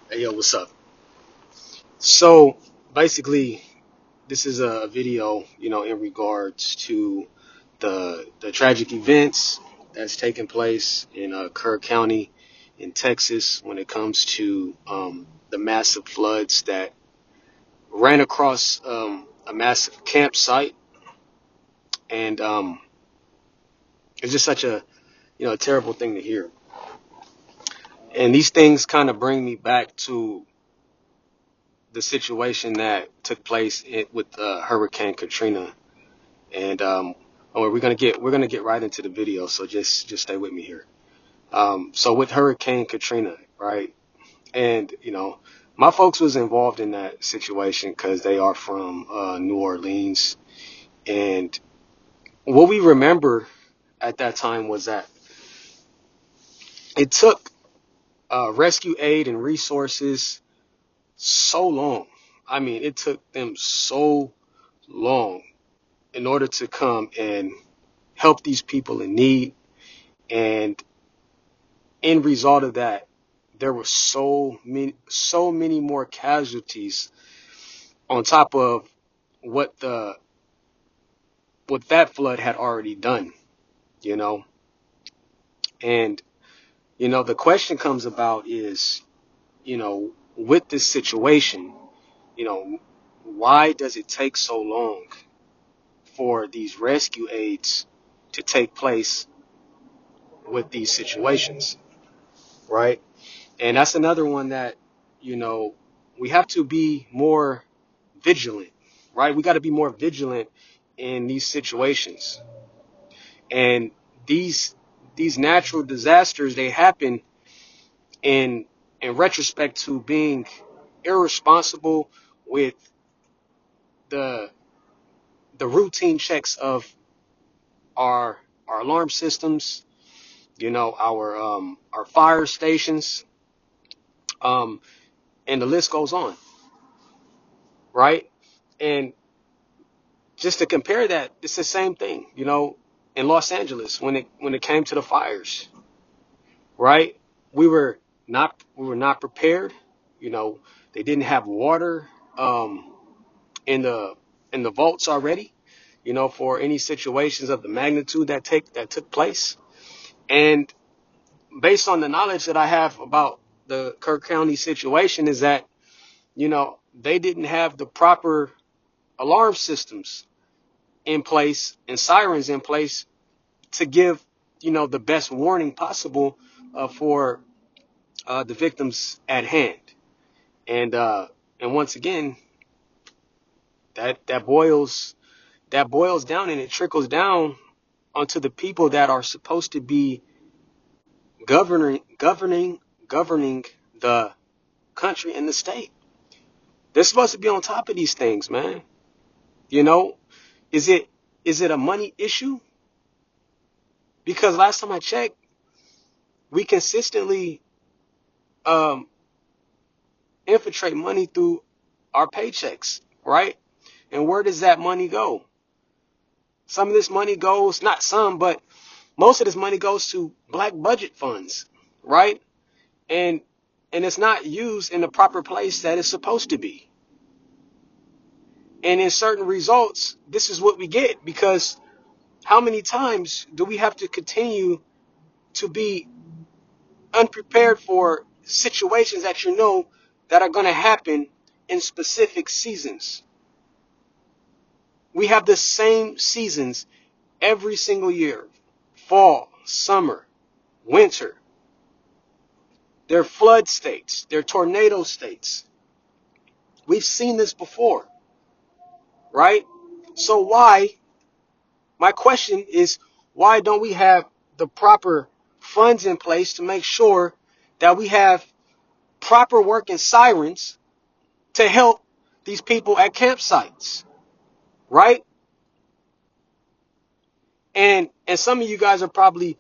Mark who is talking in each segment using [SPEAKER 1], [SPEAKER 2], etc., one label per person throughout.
[SPEAKER 1] Hey, yo, what's up? So basically, this is a video, in regards to the tragic events that's taken place in Kerr County in Texas when it comes to the massive floods that ran across a massive campsite, and it's just such a a terrible thing to hear. And these things kind of bring me back to the situation that took place with Hurricane Katrina. And we're gonna get right into the video. So just stay with me here. So with Hurricane Katrina, right? And my folks was involved in that situation because they are from New Orleans. And what we remember at that time was that it took rescue aid and resources so long. I mean, it took them so long in order to come and help these people in need. And end result of that, there were so many more casualties on top of what the what that flood had already done, you know. And the question comes about is, with this situation, you know, why does it take so long for these rescue aids to take place with these situations, right? And that's another one that, you know, we have to be more vigilant, right? We got to be more vigilant in these situations. And these natural disasters, they happen in retrospect to being irresponsible with the routine checks of our alarm systems, our fire stations, um, and the list goes on, right? And just to compare that, it's the same thing, in Los Angeles when it came to the fires, right? We were not prepared. You know, they didn't have water in the vaults already, for any situations of the magnitude that took place. And based on the knowledge that I have about the Kirk County situation is that, they didn't have the proper alarm systems in place and sirens in place to give, the best warning possible for the victims at hand. And once again, that boils down and it trickles down onto the people that are supposed to be governing the country and the state. They're supposed to be on top of these things, man. You know, is it a money issue? Because last time I checked, we consistently um, infiltrate money through our paychecks, right? And where does that money go? Some of this money goes, not some, but most of this money goes to black budget funds, right? And it's not used in the proper place that it's supposed to be. And in certain results, this is what we get because how many times do we have to continue to be unprepared for situations that that are going to happen in specific seasons? We have the same seasons every single year: fall, summer, winter. They're flood states, they're tornado states. We've seen this before, right? So my question is, why don't we have the proper funds in place to make sure that we have proper working sirens to help these people at campsites, right? And some of you guys are probably,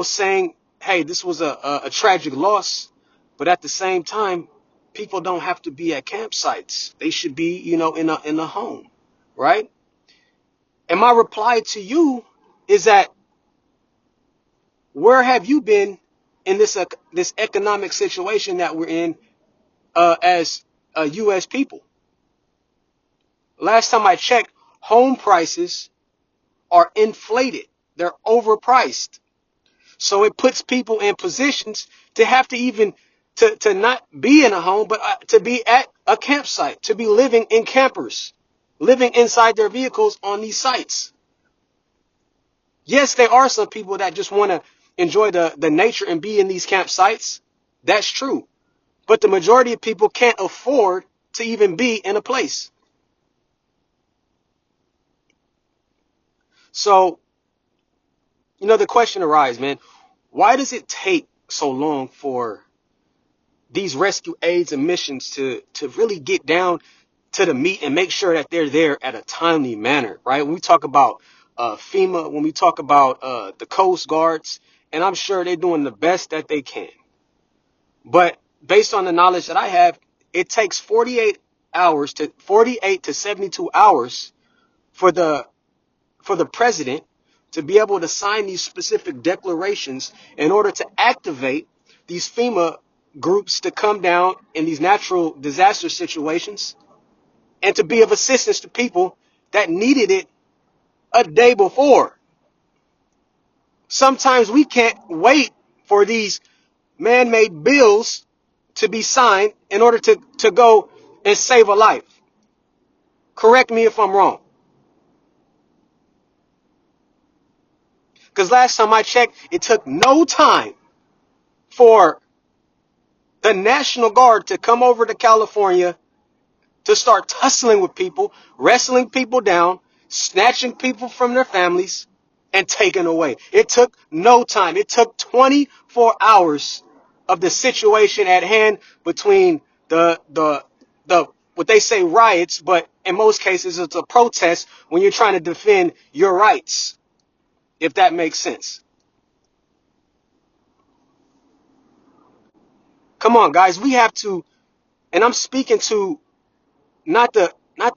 [SPEAKER 1] saying, hey, this was a tragic loss, but at the same time, people don't have to be at campsites. They should be, in a home, right? And my reply to you is that where have you been in this economic situation that we're in as U.S. people. Last time I checked, home prices are inflated. They're overpriced. So it puts people in positions to have to even to not be in a home, but to be at a campsite, to be living in campers, living inside their vehicles on these sites. Yes, there are some people that just want to enjoy the nature and be in these campsites. That's true. But the majority of people can't afford to even be in a place. So, the question arises, man, why does it take so long for these rescue aids and missions to really get down to the meat and make sure that they're there at a timely manner, right? When we talk about FEMA, when we talk about the Coast Guards, and I'm sure they're doing the best that they can. But based on the knowledge that I have, it takes 48 to 72 hours for the president to be able to sign these specific declarations in order to activate these FEMA groups to come down in these natural disaster situations and to be of assistance to people that needed it a day before. Sometimes we can't wait for these man-made bills to be signed in order to go and save a life. Correct me if I'm wrong. Because last time I checked, it took no time for the National Guard to come over to California to start tussling with people, wrestling people down, snatching people from their families, and taking away. It took no time. It took 24 hours of the situation at hand between the what they say riots, but in most cases it's a protest when you're trying to defend your rights, if that makes sense. Come on, guys, we have to, and I'm speaking to not the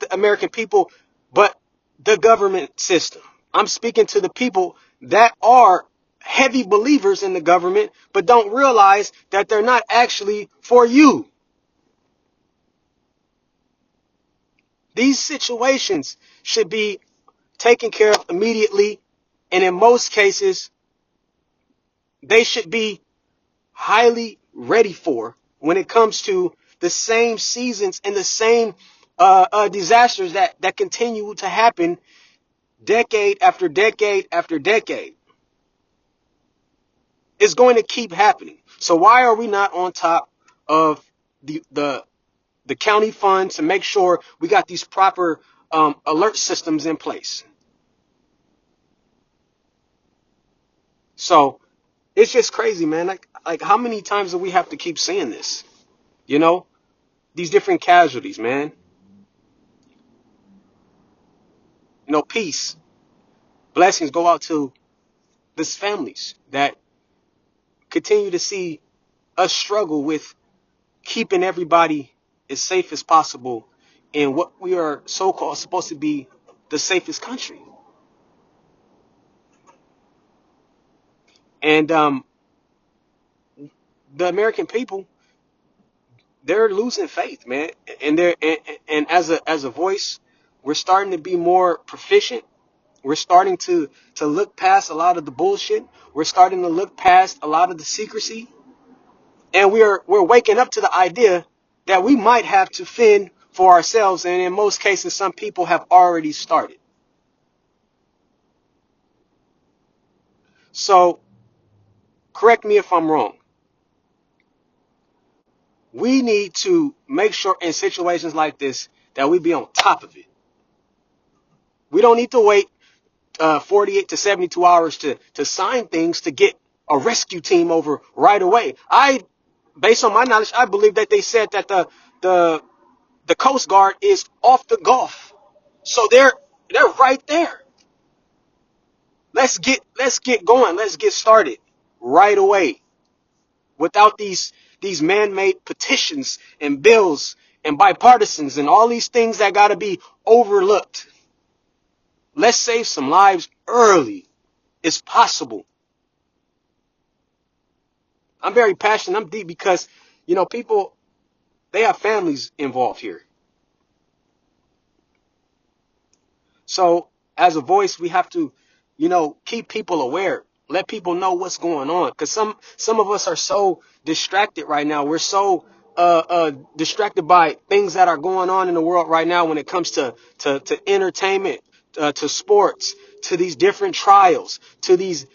[SPEAKER 1] American people, but the government system. I'm speaking to the people that are heavy believers in the government, but don't realize that they're not actually for you. These situations should be taken care of immediately, and in most cases, they should be highly ready for when it comes to the same seasons and the same disasters that continue to happen decade after decade after decade. It's going to keep happening. So why are we not on top of the county funds to make sure we got these proper alert systems in place? So it's just crazy, man. Like how many times do we have to keep saying this? You know, these different casualties, man. Peace, blessings go out to these families that continue to see us struggle with keeping everybody as safe as possible in what we are so-called supposed to be the safest country. And the American people, they're losing faith, man. And and as a voice, we're starting to be more proficient. We're starting to look past a lot of the bullshit. We're starting to look past a lot of the secrecy. And we're waking up to the idea that we might have to fend for ourselves. And in most cases, some people have already started. So correct me if I'm wrong. We need to make sure in situations like this that we be on top of it. We don't need to wait 48 to 72 hours to sign things to get a rescue team over right away. Based on my knowledge, I believe that they said that the Coast Guard is off the Gulf, so they're right there. Let's get going. Let's get started right away without these man-made petitions and bills and bipartisans and all these things that got to be overlooked. Let's save some lives early. It's possible. I'm very passionate. I'm deep because, people, They have families involved here. So as a voice, we have to, keep people aware, let people know what's going on. Because some of us are so distracted right now. We're so distracted by things that are going on in the world right now when it comes to entertainment, to sports, to these different trials, to these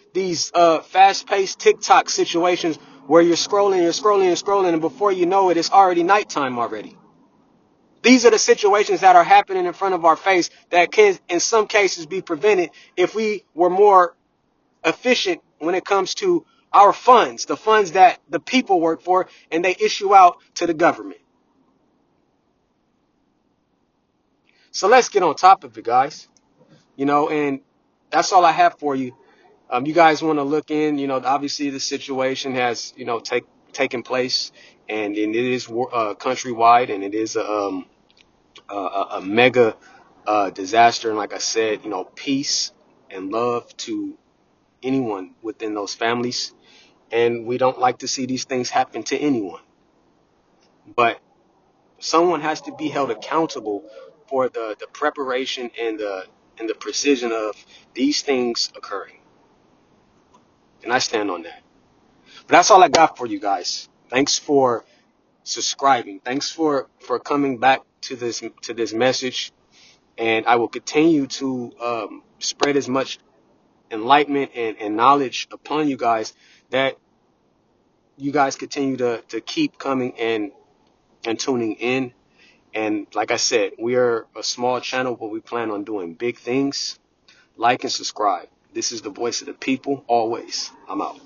[SPEAKER 1] fast-paced TikTok situations where you're scrolling, and before you know it, it's already nighttime already. These are the situations that are happening in front of our face that can, in some cases, be prevented if we were more efficient when it comes to our funds, the funds that the people work for and they issue out to the government. So let's get on top of it, guys. And that's all I have for you. You guys want to look in, obviously the situation has, taken place, and it is countrywide, and it is a mega disaster. And like I said, peace and love to anyone within those families. And we don't like to see these things happen to anyone. But someone has to be held accountable for the preparation and the precision of these things occurring. And I stand on that. But that's all I got for you guys. Thanks for subscribing. Thanks for coming back to this message. And I will continue to spread as much enlightenment and knowledge upon you guys that you guys continue to keep coming and tuning in. And like I said, we are a small channel, but we plan on doing big things. Like and subscribe. This is the voice of the people, always. I'm out.